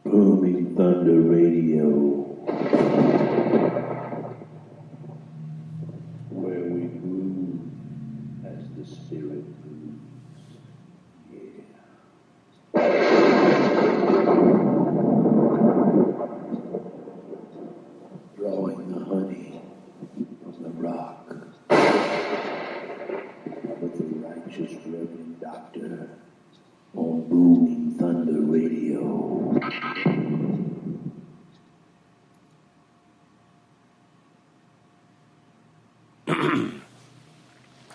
Booming Thunder Radio, where we move as the Spirit moves. Yeah. Drawing the honey from the rock with the righteous Reverend Doctor on Booming Thunder Radio.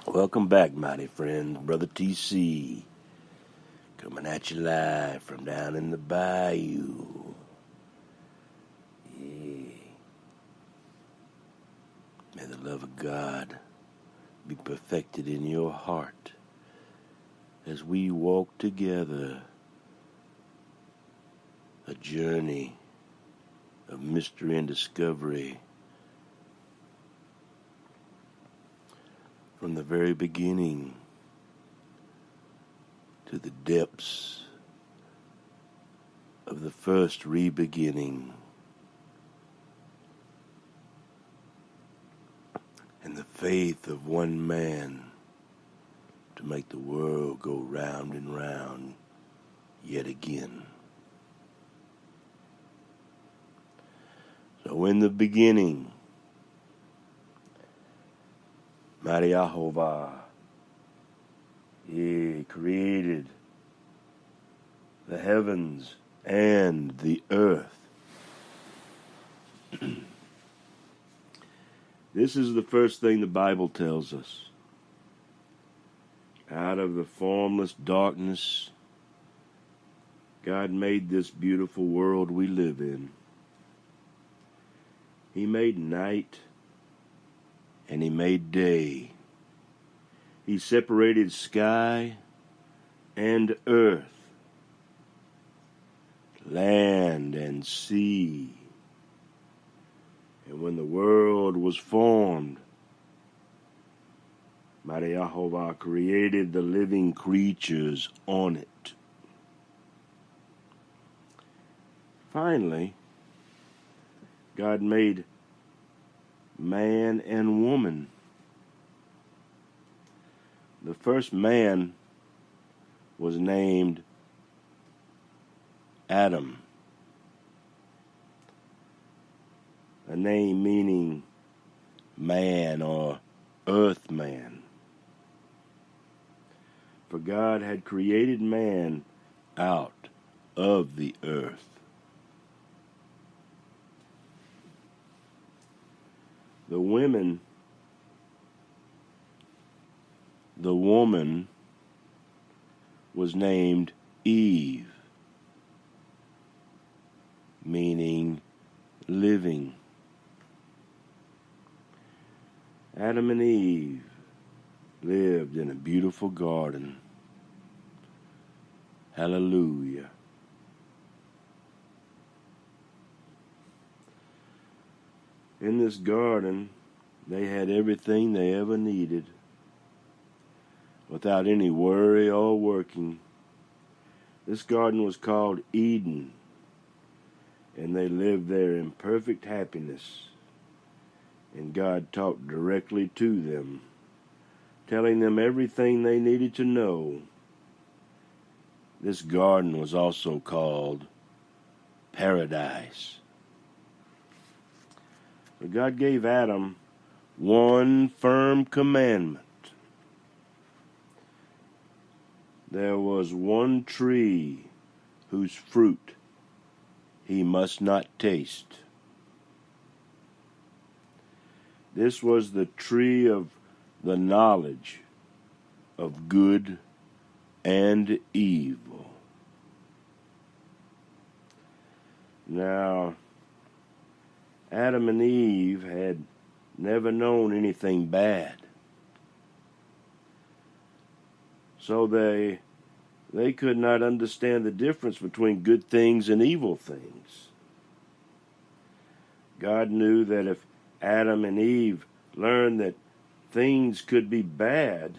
Welcome back, mighty friends. Brother TC, coming at you live from down in the bayou. Yeah. May the love of God be perfected in your heart as we walk together a journey of mystery and discovery from the very beginning to the depths of the first re-beginning and the faith of one man to make the world go round and round yet again. So in the beginning, mighty YeHoVaH, He created the heavens and the earth. This is the first thing the Bible tells us. Out of the formless darkness, God made this beautiful world we live in. He made night and He made day. He separated sky and earth, land and sea. And when the world was formed, mighty YeHoVaH created the living creatures on it. Finally, God made man and woman. The first man was named Adam, a name meaning man or earth man. For God had created man out of the earth. The woman was named Eve, meaning living. Adam and Eve lived in a beautiful garden. Hallelujah. In this garden, they had everything they ever needed without any worry or working. This garden was called Eden, and they lived there in perfect happiness. And God talked directly to them, telling them everything they needed to know. This garden was also called Paradise. But God gave Adam one firm commandment. There was one tree whose fruit he must not taste. This was the tree of the knowledge of good and evil. Now, Adam and Eve had never known anything bad. So they could not understand the difference between good things and evil things. God knew that if Adam and Eve learned that things could be bad,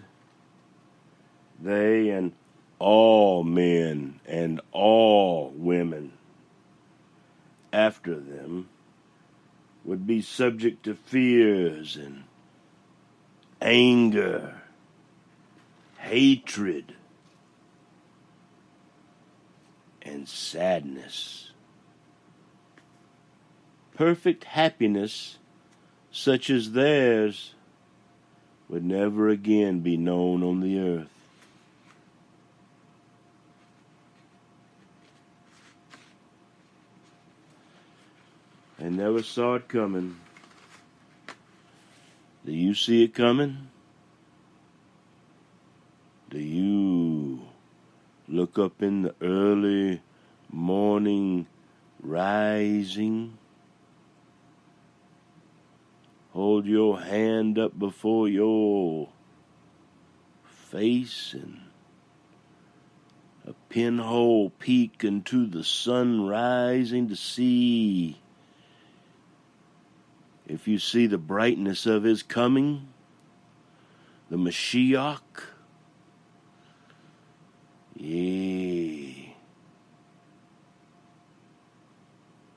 they and all men and all women after them would be subject to fears and anger, hatred, and sadness. Perfect happiness such as theirs would never again be known on the earth. I never saw it coming. Do you see it coming? Do you look up in the early morning rising? Hold your hand up before your face and a pinhole peek into the sun rising to see if you see the brightness of his coming, the Mashiach. Yea.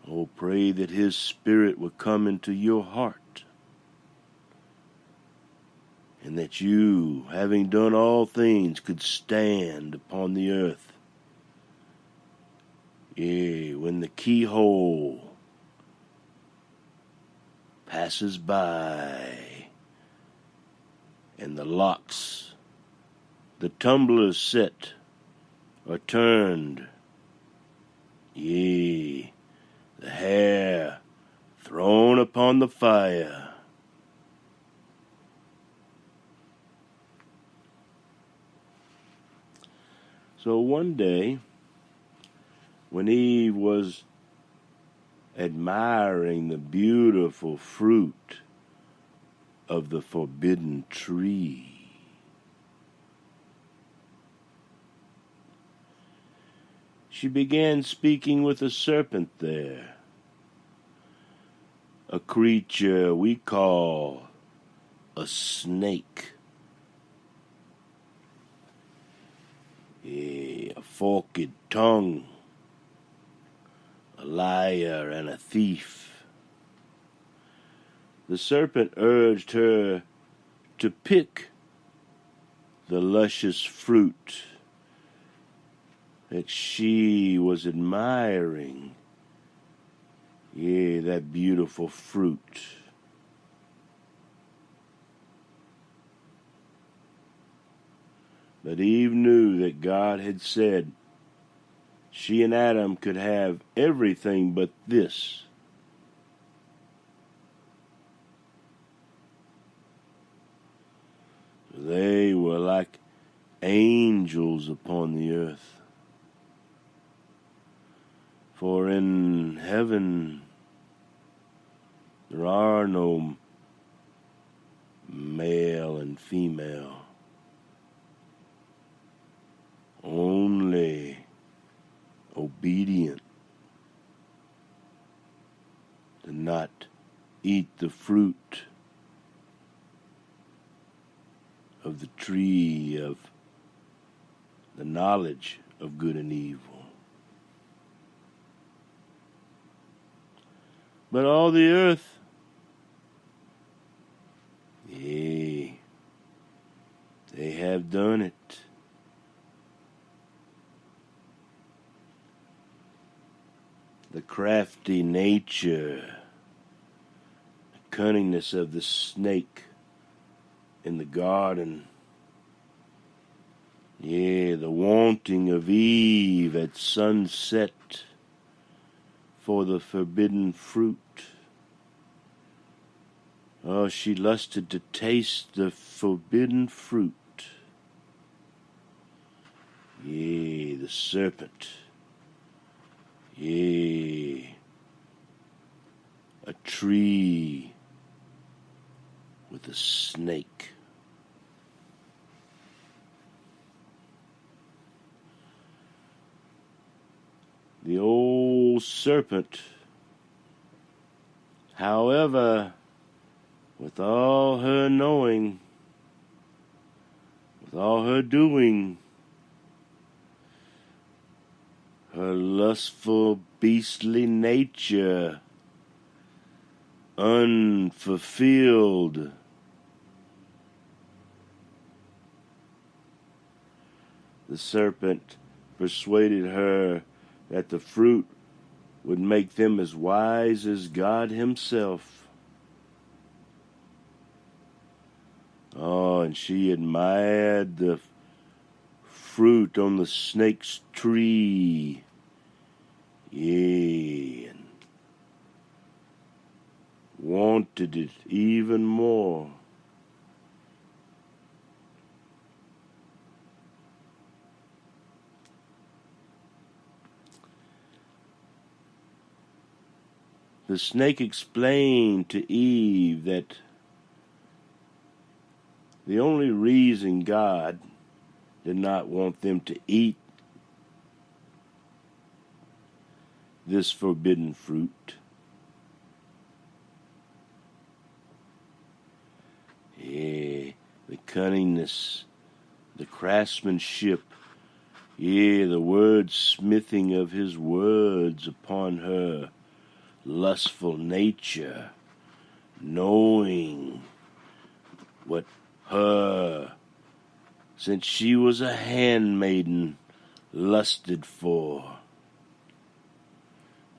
Oh, pray that his spirit would come into your heart, and that you, having done all things, could stand upon the earth. Yea, when the keyhole passes by, and the locks, the tumblers set, are turned. Yea, the hair thrown upon the fire. So one day, when Eve was admiring the beautiful fruit of the forbidden tree, she began speaking with a serpent there, a creature we call a snake, a forked tongue, a liar and a thief. The serpent urged her to pick the luscious fruit that she was admiring. Yea, that beautiful fruit. But Eve knew that God had said she and Adam could have everything but this. They were like angels upon the earth. For in heaven there are no male and female, only obedient, to not eat the fruit of the tree of the knowledge of good and evil. But all the earth, yea, they have done it. The crafty nature, the cunningness of the snake in the garden, yea, the wanting of Eve at sunset for the forbidden fruit. Oh, she lusted to taste the forbidden fruit. Yea, the serpent. Yea, a tree with a snake. The old serpent, however, with all her knowing, with all her doing, her lustful, beastly nature unfulfilled. The serpent persuaded her that the fruit would make them as wise as God himself. Oh, and she admired the fruit on the snake's tree. Yea, and wanted it even more. The snake explained to Eve that the only reason God did not want them to eat this forbidden fruit, the cunningness, the craftsmanship, the wordsmithing of his words upon her lustful nature, knowing what her, since she was a handmaiden, lusted for.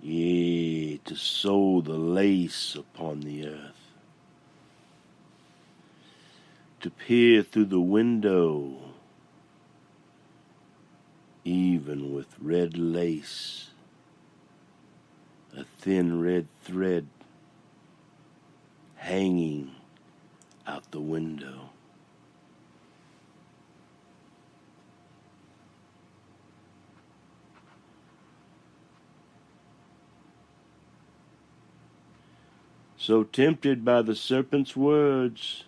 Yea, to sew the lace upon the earth, to peer through the window, even with red lace, a thin red thread hanging out the window. So tempted by the serpent's words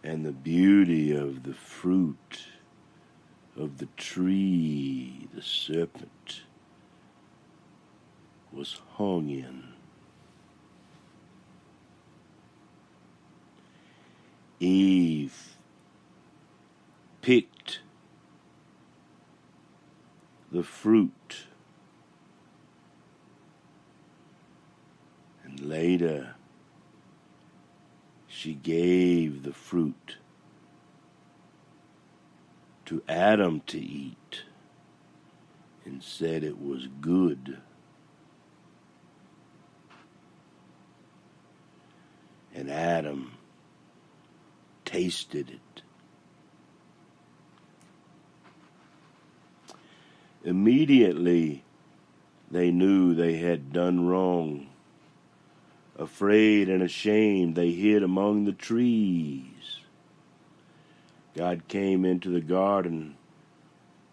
and the beauty of the fruit of the tree, the serpent was hung in. Eve picked the fruit, and later she gave the fruit to Adam to eat and said it was good. And Adam tasted it. Immediately they knew they had done wrong. Afraid and ashamed, they hid among the trees. God came into the garden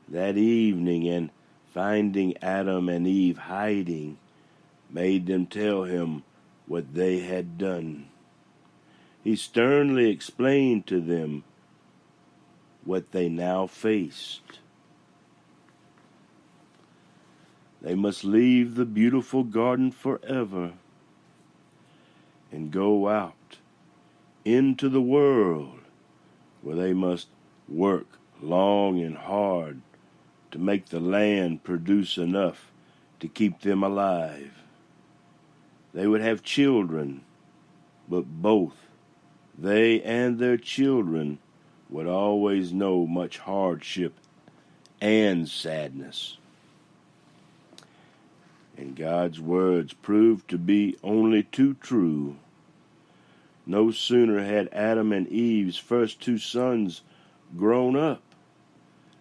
that evening and, finding Adam and Eve hiding, made them tell him what they had done. He sternly explained to them what they now faced. They must leave the beautiful garden forever and go out into the world, where they must work long and hard to make the land produce enough to keep them alive. They would have children, but both they and their children would always know much hardship and sadness. And God's words proved to be only too true. No sooner had Adam and Eve's first two sons grown up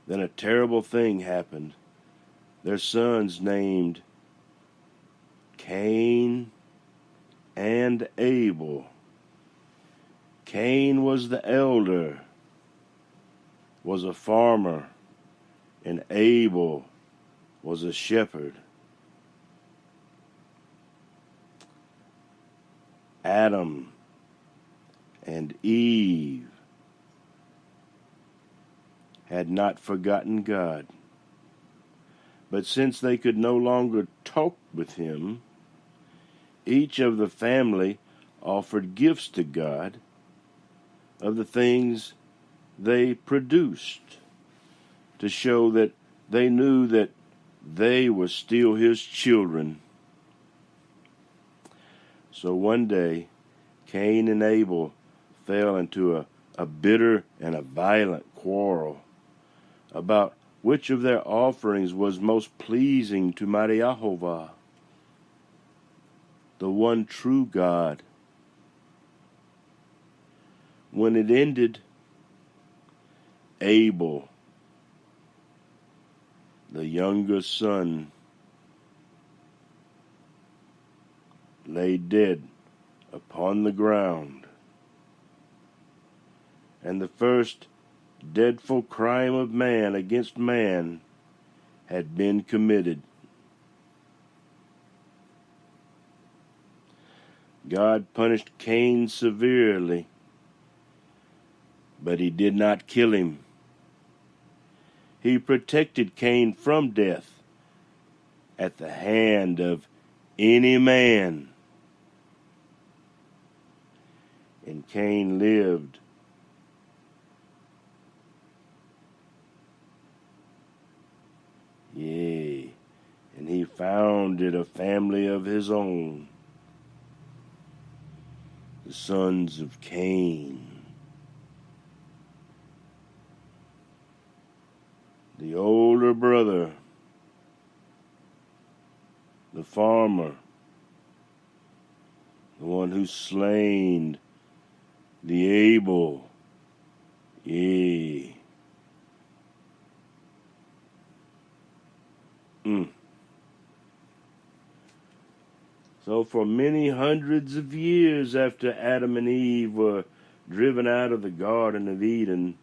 than a terrible thing happened. Their sons named Cain and Abel. Cain was the elder, was a farmer, and Abel was a shepherd. Adam and Eve had not forgotten God, but since they could no longer talk with him, each of the family offered gifts to God of the things they produced to show that they knew that they were still his children. So one day, Cain and Abel fell into a bitter and a violent quarrel about which of their offerings was most pleasing to mighty YeHoVaH, the one true God. When it ended, Abel, the younger son, lay dead upon the ground, and the first dreadful crime of man against man had been committed. God punished Cain severely, but he did not kill him. He protected Cain from death at the hand of any man. And Cain lived. Yea, and he founded a family of his own, the sons of Cain. The older brother, the farmer, the one who slain the Abel, yea. So for many hundreds of years after Adam and Eve were driven out of the Garden of Eden,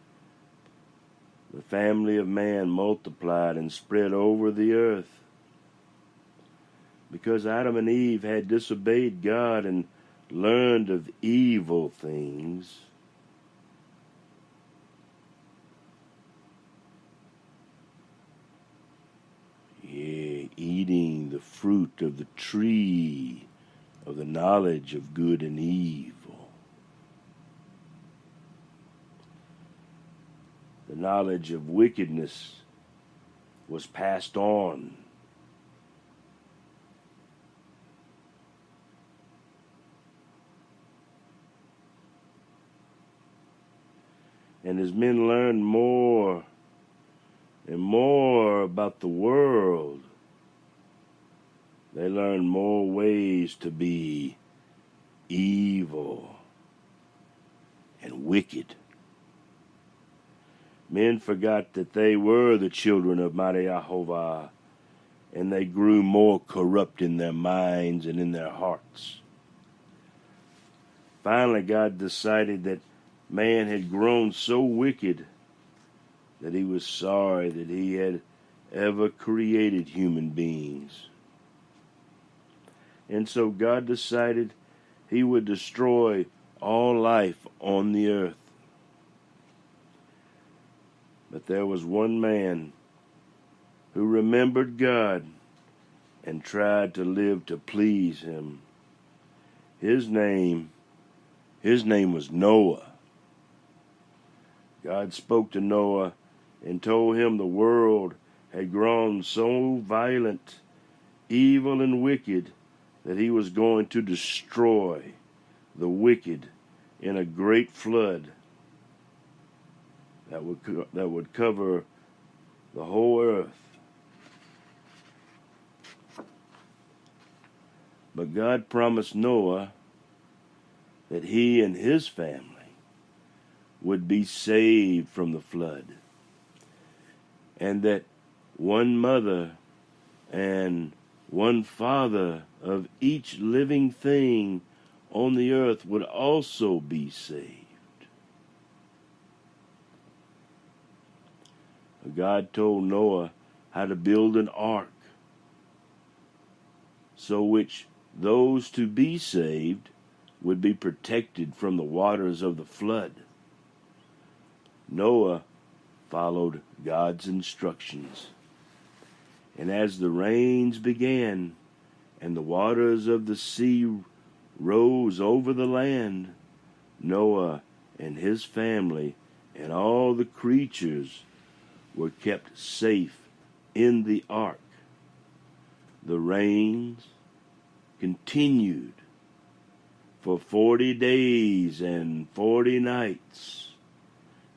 the family of man multiplied and spread over the earth. Because Adam and Eve had disobeyed God and learned of evil things, eating the fruit of the tree of the knowledge of good and evil. The knowledge of wickedness was passed on. And as men learned more and more about the world, they learned more ways to be evil and wicked. Men forgot that they were the children of mighty YeHoVaH, and they grew more corrupt in their minds and in their hearts. Finally, God decided that man had grown so wicked that he was sorry that he had ever created human beings. And so God decided he would destroy all life on the earth. But there was one man who remembered God and tried to live to please him. His name was Noah. God spoke to Noah and told him the world had grown so violent, evil, and wicked that he was going to destroy the wicked in a great flood that would cover the whole earth. But God promised Noah that he and his family would be saved from the flood, and that one mother and one father of each living thing on the earth would also be saved. God told Noah how to build an ark, so which those to be saved would be protected from the waters of the flood. Noah followed God's instructions. And as the rains began and the waters of the sea rose over the land, Noah and his family and all the creatures were kept safe in the ark, the rains continued for 40 days and 40 nights,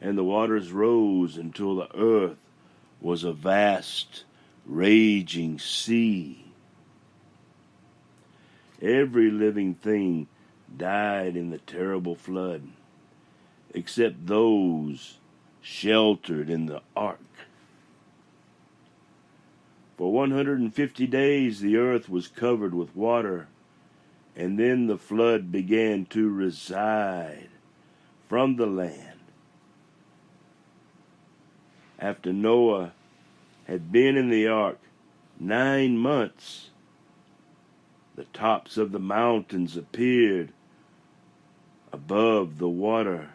and the waters rose until the earth was a vast, raging sea. Every living thing died in the terrible flood, except those sheltered in the ark. For 150 days the earth was covered with water, and then the flood began to reside from the land. After Noah had been in the ark 9 months, the tops of the mountains appeared above the water.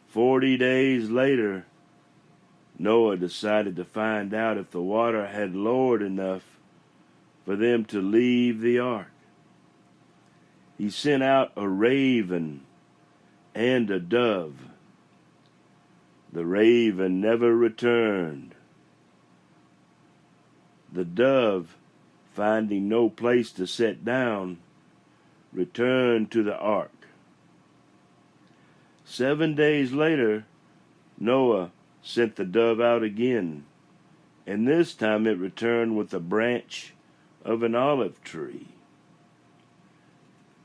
40 days later, Noah decided to find out if the water had lowered enough for them to leave the ark. He sent out a raven and a dove. The raven never returned. The dove, finding no place to set down, returned to the ark. 7 days later, Noah sent the dove out again, and this time it returned with a branch of an olive tree.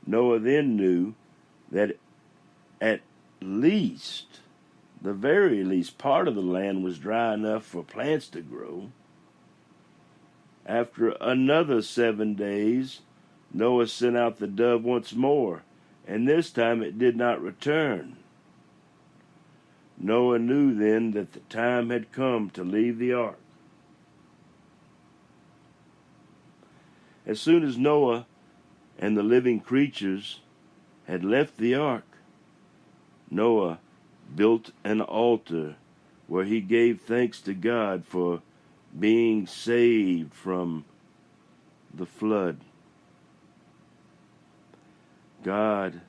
Noah then knew that at least, the very least, part of the land was dry enough for plants to grow. After another 7 days, Noah sent out the dove once more, and this time it did not return. Noah knew then that the time had come to leave the ark. As soon as Noah and the living creatures had left the ark, Noah built an altar where he gave thanks to God for being saved from the flood. God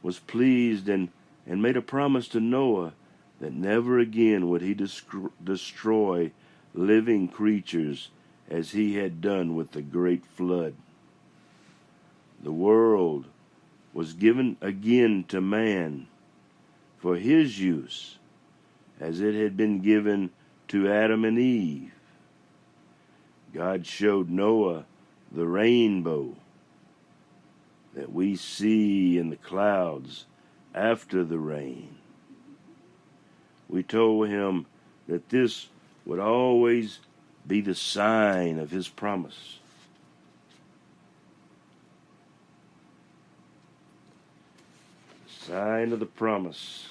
was pleased and made a promise to Noah that never again would he destroy living creatures as he had done with the great flood. The world was given again to man for his use, as it had been given to Adam and Eve. God showed Noah the rainbow that we see in the clouds after the rain. We told him that this would always be the sign of his promise. The sign of the promise.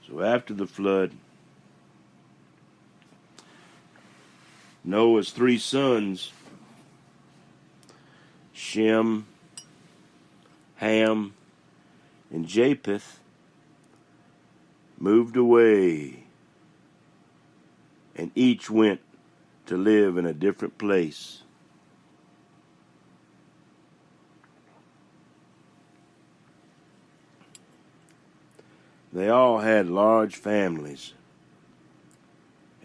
So after the flood, Noah's 3 sons, Shem, Ham, and Japheth, moved away, and each went to live in a different place. They all had large families,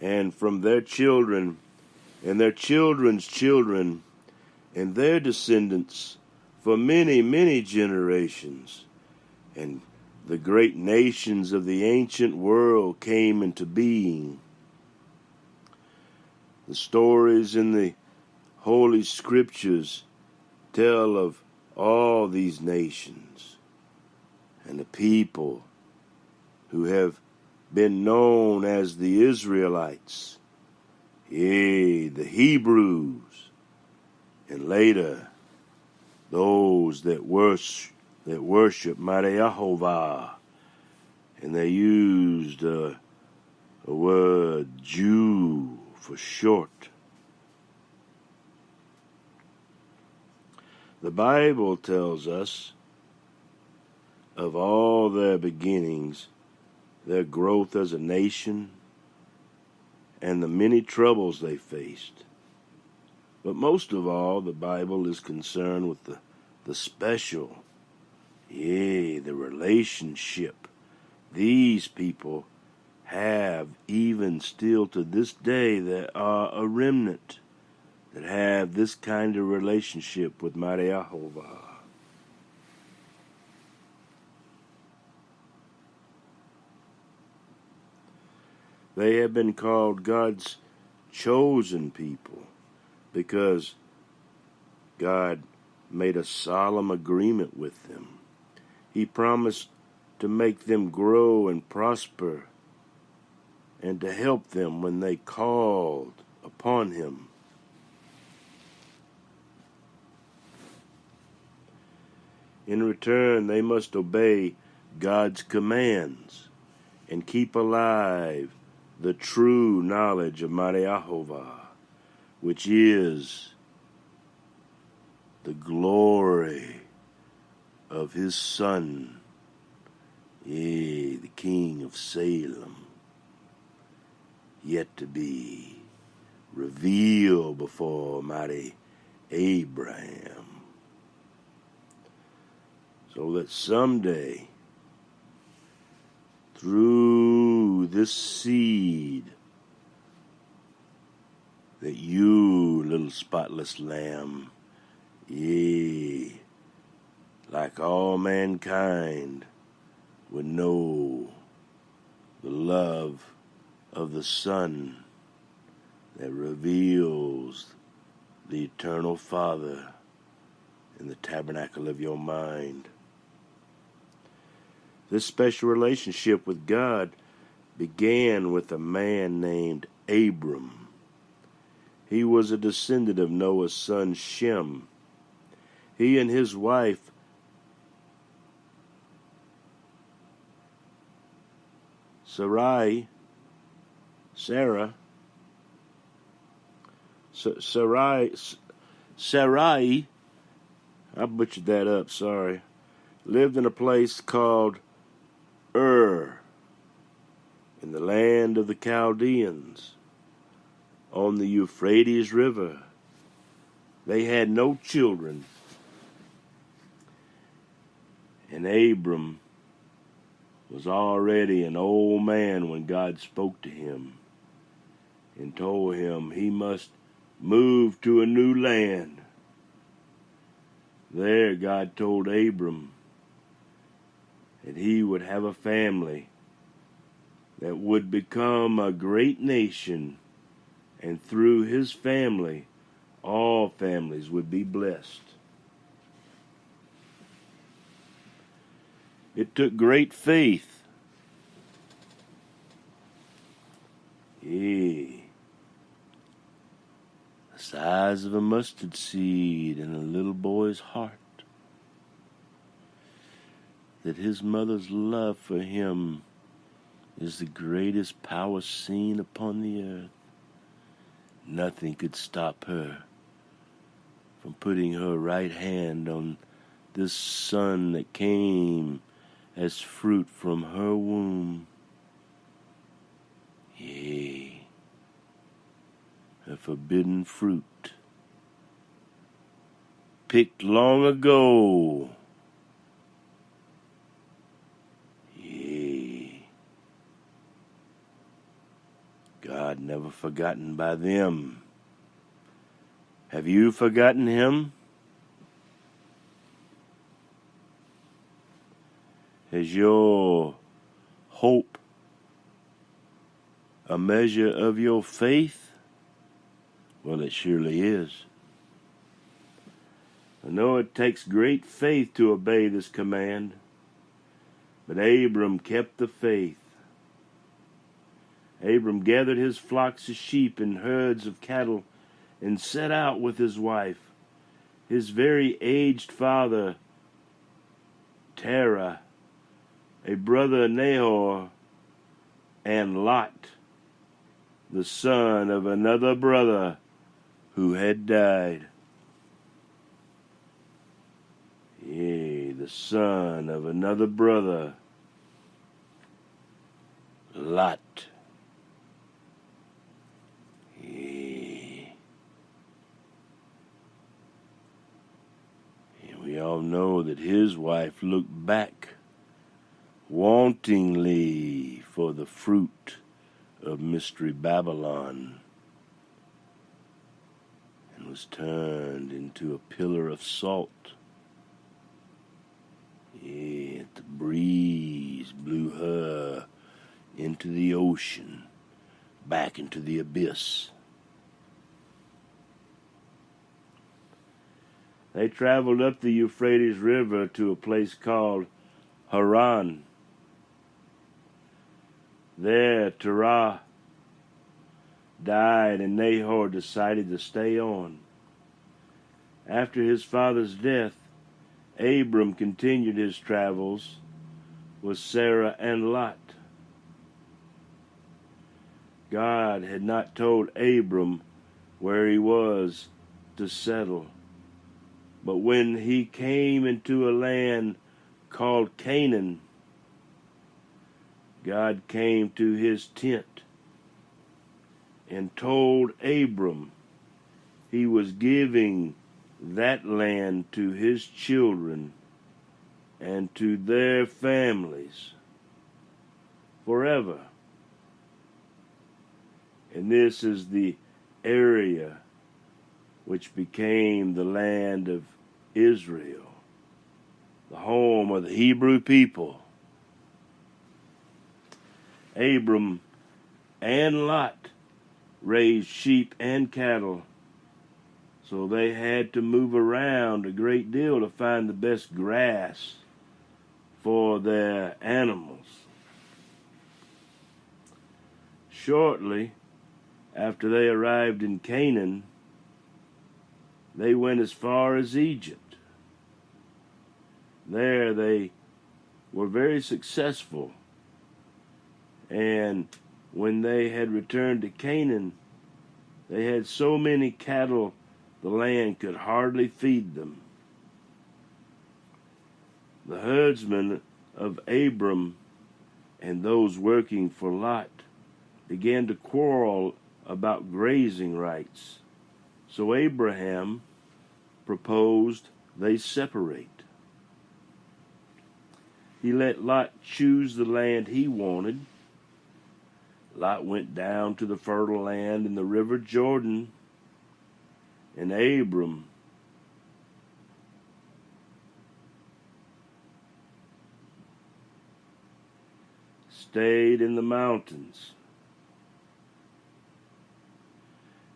and from their children and their children's children and their descendants for many, many generations, and the great nations of the ancient world came into being. The stories in the Holy Scriptures tell of all these nations and the people who have been known as the Israelites, yea, the Hebrews, and later those that worship mighty YeHoVaH, and they used a word Jew for short. The Bible tells us of all their beginnings, their growth as a nation, and the many troubles they faced. But most of all, the Bible is concerned with the special, the relationship These people have, even still to this day, there are a remnant that have this kind of relationship with mighty YeHoVaH. They have been called God's chosen people because God made a solemn agreement with them. He promised to make them grow and prosper and to help them when they called upon Him. In return, they must obey God's commands and keep alive the true knowledge of mighty YeHoVaH, which is the glory of His Son, yea, the King of Salem, yet to be revealed before mighty Abraham, so that someday, through this seed, that you, little spotless lamb, yea, like all mankind, would know the love of the Son that reveals the eternal Father in the tabernacle of your mind. This special relationship with God began with a man named Abram. He was a descendant of Noah's son Shem. He and his wife Sarai, I butchered that up, sorry, lived in a place called in the land of the Chaldeans, on the Euphrates River. They had no children, and Abram was already an old man when God spoke to him and told him he must move to a new land. There, God told Abram that he would have a family that would become a great nation, and through his family, all families would be blessed. It took great faith, the size of a mustard seed in a little boy's heart, that his mother's love for him is the greatest power seen upon the earth. Nothing could stop her from putting her right hand on this son that came as fruit from her womb. Yea, a forbidden fruit, picked long ago. Yea, God never forgotten by them. Have you forgotten Him? Has your hope a measure of your faith? Well, it surely is. I know it takes great faith to obey this command, but Abram kept the faith. Abram gathered his flocks of sheep and herds of cattle and set out with his wife, his very aged father, Terah, a brother Nahor, and Lot, the son of another brother who had died. Yea, the son of another brother, Lot. Yea. And we all know that his wife looked back wantingly for the fruit of Mystery Babylon, and was turned into a pillar of salt. Yeah, the breeze blew her into the ocean, back into the abyss. They traveled up the Euphrates River to a place called Haran. There, Terah died, and Nahor decided to stay on. After his father's death, Abram continued his travels with Sarah and Lot. God had not told Abram where he was to settle, but when he came into a land called Canaan, God came to his tent and told Abram he was giving that land to his children and to their families forever. And this is the area which became the land of Israel, the home of the Hebrew people. Abram and Lot raised sheep and cattle, so they had to move around a great deal to find the best grass for their animals. Shortly after they arrived in Canaan, they went as far as Egypt. There they were very successful, and when they had returned to Canaan, they had so many cattle the land could hardly feed them. The herdsmen of Abram and those working for Lot began to quarrel about grazing rights. So Abraham proposed they separate. He let Lot choose the land he wanted. Lot went down to the fertile land in the river Jordan, and Abram stayed in the mountains.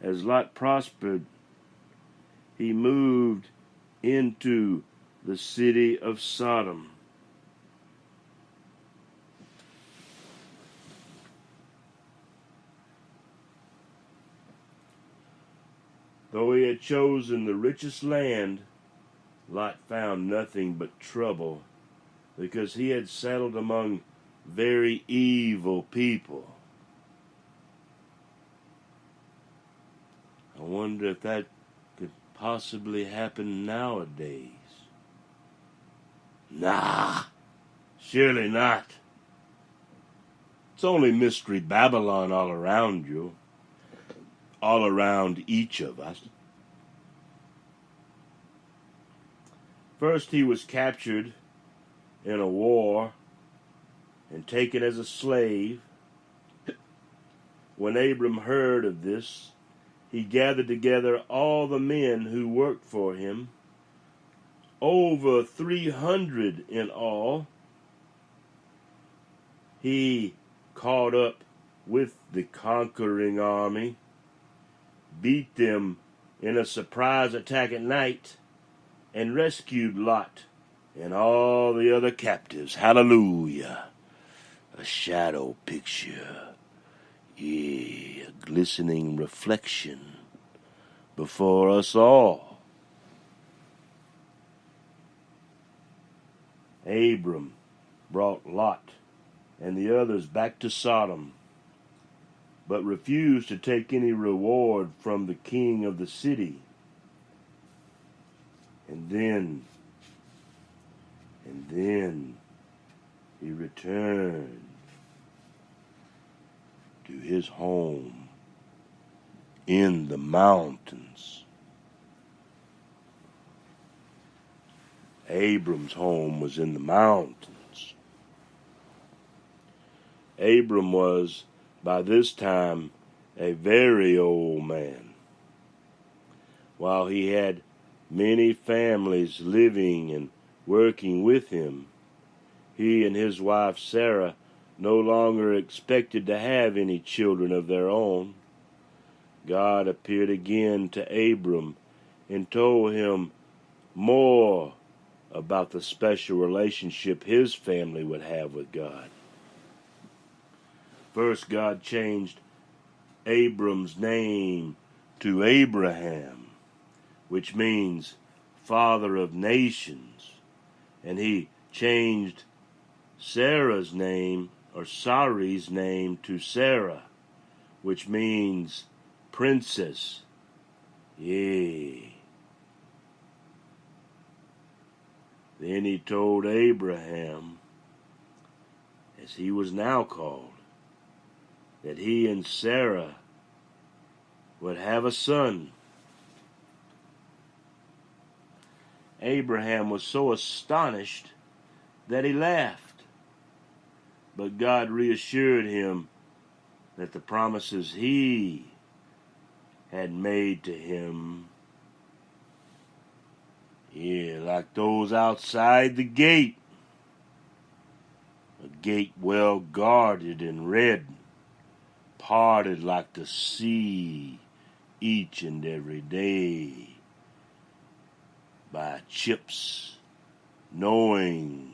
As Lot prospered, he moved into the city of Sodom. Though he had chosen the richest land, Lot found nothing but trouble, because he had settled among very evil people. I wonder if that could possibly happen nowadays. Nah, surely not. It's only Mystery Babylon all around you, all around each of us. First, he was captured in a war and taken as a slave. When Abram heard of this, he gathered together all the men who worked for him, over 300 in all. He caught up with the conquering army, beat them in a surprise attack at night, and rescued Lot and all the other captives. Hallelujah. A shadow picture. Yeah, a glistening reflection before us all. Abram brought Lot and the others back to Sodom, but refused to take any reward from the king of the city. And then he returned to his home in the mountains. Abram's home was in the mountains. Abram was, by this time, a very old man. While he had many families living and working with him, he and his wife Sarah no longer expected to have any children of their own. God appeared again to Abram and told him more about the special relationship his family would have with God. First, God changed Abram's name to Abraham, which means father of nations, and he changed Sarah's name, or Sarai's name, to Sarah, which means princess. Yea. Then he told Abraham, as he was now called, that he and Sarah would have a son. Abraham was so astonished that he laughed, but God reassured him that the promises he had made to him, like those outside the gate, a gate well guarded and red, parted like the sea each and every day by chips, knowing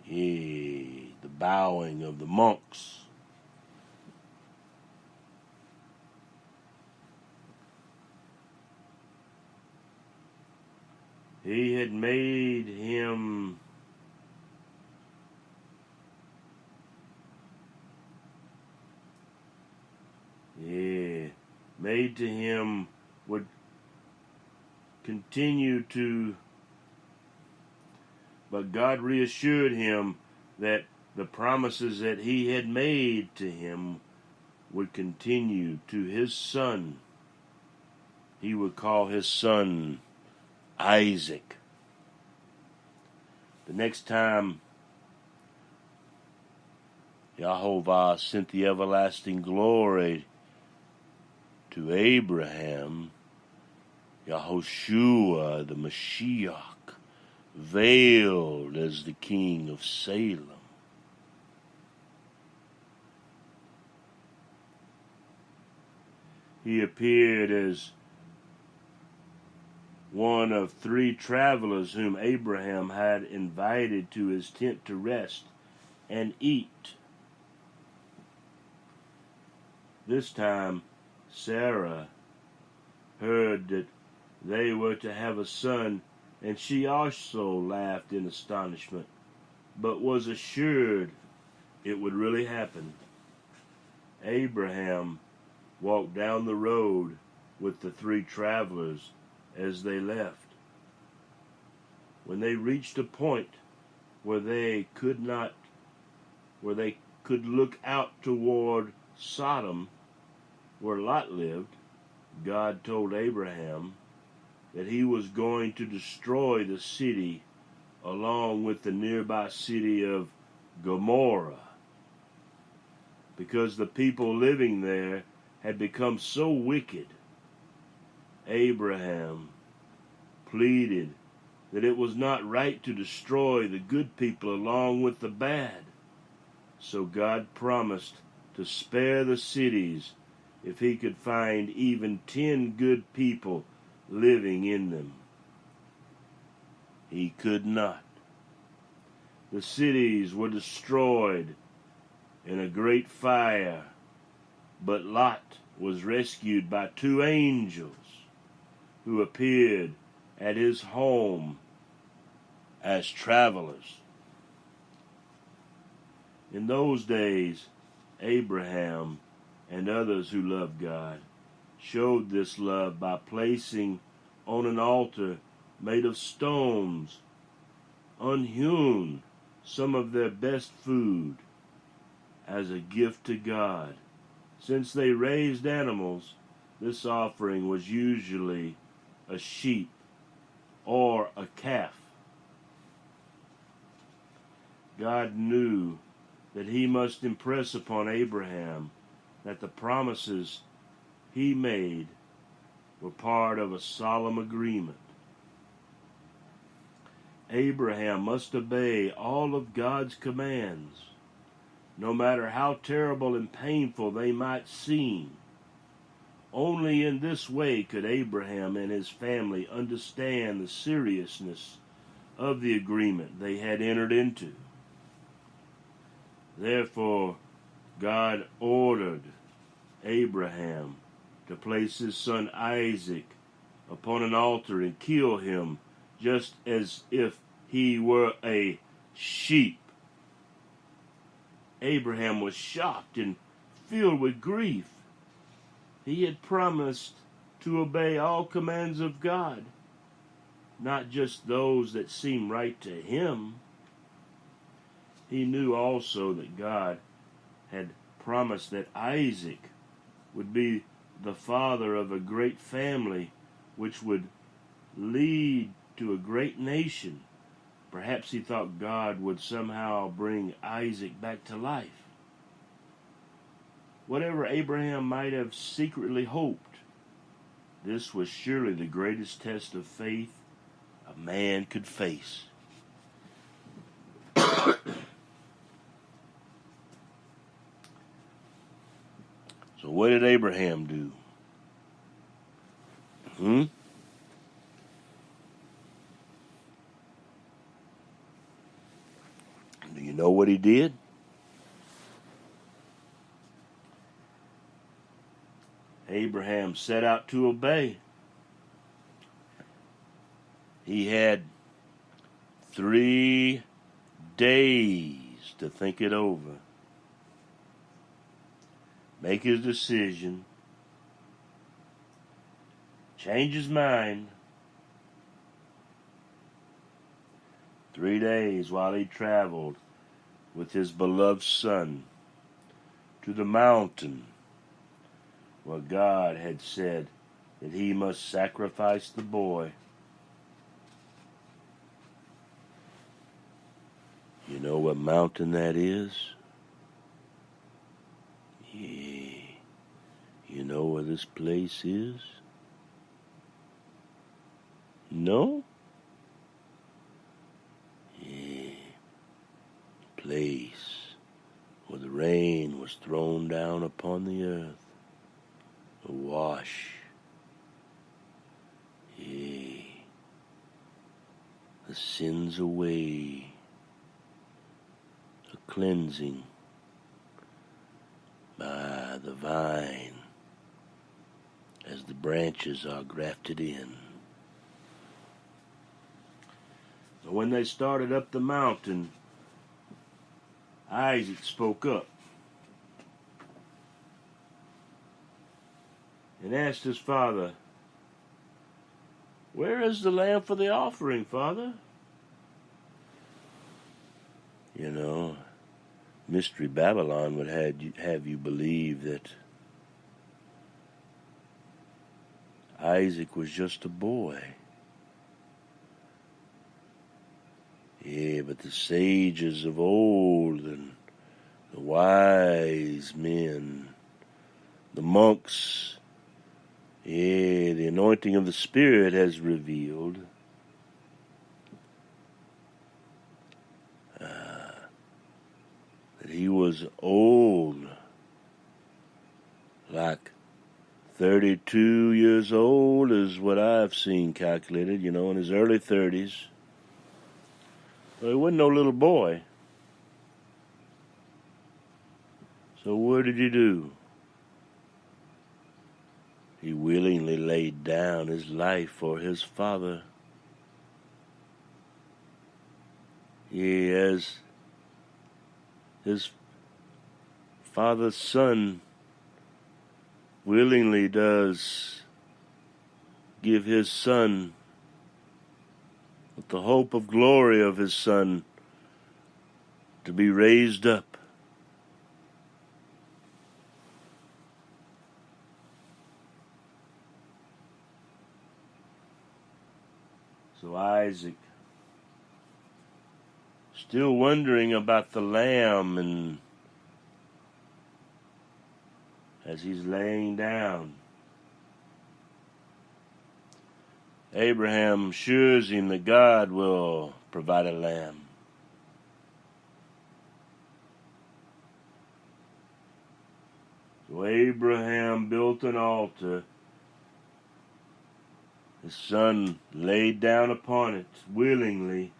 the bowing of the monks. He had made him made to him would continue to, but God reassured him that the promises that he had made to him would continue to his son. He would call his son Isaac. The next time YeHoVaH sent the everlasting glory to Abraham, Yahushua, the Mashiach, veiled as the king of Salem. He appeared as one of 3 travelers whom Abraham had invited to his tent to rest and eat. This time, Sarah heard that they were to have a son, and she also laughed in astonishment, but was assured it would really happen. Abraham walked down the road with the 3 travelers as they left. When they reached a point where they could look out toward Sodom, where Lot lived, God told Abraham that he was going to destroy the city along with the nearby city of Gomorrah, because the people living there had become so wicked. Abraham pleaded that it was not right to destroy the good people along with the bad. So God promised to spare the cities if he could find even 10 good people living in them. He could not. The cities were destroyed in a great fire, but Lot was rescued by 2 angels who appeared at his home as travelers. In those days, Abraham and others who loved God showed this love by placing on an altar made of stones, unhewn, some of their best food as a gift to God. Since they raised animals, this offering was usually a sheep or a calf. God knew that he must impress upon Abraham that the promises he made were part of a solemn agreement. Abraham must obey all of God's commands, no matter how terrible and painful they might seem. Only in this way could Abraham and his family understand the seriousness of the agreement they had entered into. Therefore, God ordered Abraham to place his son Isaac upon an altar and kill him just as if he were a sheep. Abraham was shocked and filled with grief. He had promised to obey all commands of God, not just those that seemed right to him. He knew also that God had promised that Isaac would be the father of a great family which would lead to a great nation. Perhaps he thought God would somehow bring Isaac back to life. Whatever Abraham might have secretly hoped, this was surely the greatest test of faith a man could face. So what did Abraham do? Do you know what he did? Abraham set out to obey. He had 3 days to think it over, make his decision, change his mind. 3 days while he traveled with his beloved son to the mountain where God had said that he must sacrifice the boy. You know what mountain that is? Yeah. You know where this place is? No? Yeah. Place where the rain was thrown down upon the earth. A wash. Yeah. The sins away. A cleansing by the vine as the branches are grafted in. So when they started up the mountain, Isaac spoke up and asked his father, "Where is the lamb for the offering, Father?" You know, Mystery Babylon would have you believe that Isaac was just a boy. Yeah, but the sages of old and the wise men, the monks, yeah, the anointing of the Spirit has revealed that he was old, like 32 years old is what I've seen calculated, in his early 30s. Well, he wasn't no little boy. So what did he do? He willingly laid down his life for his father. He, as his father's son, willingly does give his son, with the hope of glory of his son, to be raised up. So Isaac, still wondering about the lamb and as he's laying down, Abraham assures him that God will provide a lamb. So Abraham built an altar. His son laid down upon it willingly.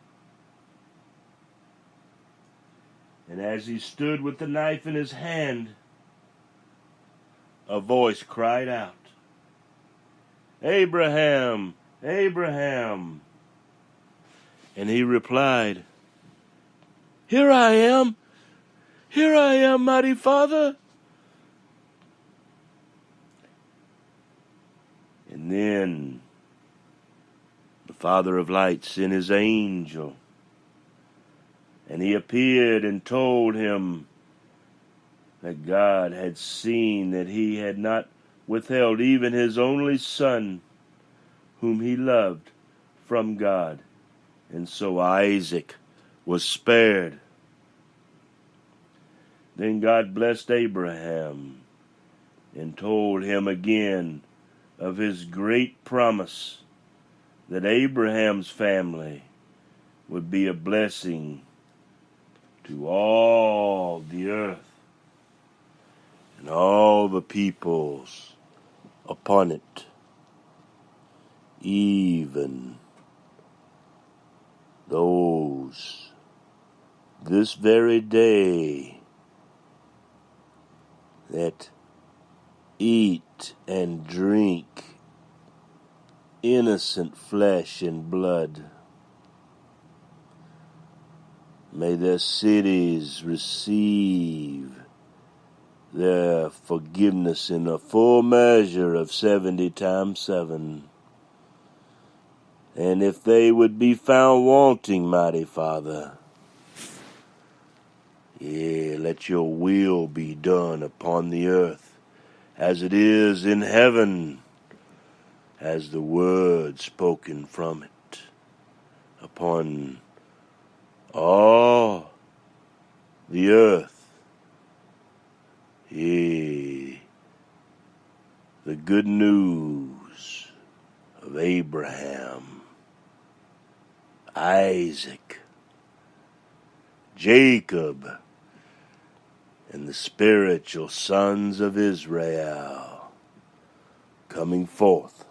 And as he stood with the knife in his hand, a voice cried out, "Abraham, Abraham." And he replied, "Here I am. Here I am, mighty Father." And then the Father of lights sent his angel, and he appeared and told him that God had seen that he had not withheld even his only son, whom he loved, from God. And so Isaac was spared. Then God blessed Abraham and told him again of his great promise that Abraham's family would be a blessing to all the earth and all the peoples upon it, even those this very day that eat and drink innocent flesh and blood. May their cities receive their forgiveness in a full measure of 70 times 7. And if they would be found wanting, mighty Father, let your will be done upon the earth as it is in heaven, as the word spoken from it upon all the earth. The good news of Abraham, Isaac, Jacob, and the spiritual sons of Israel coming forth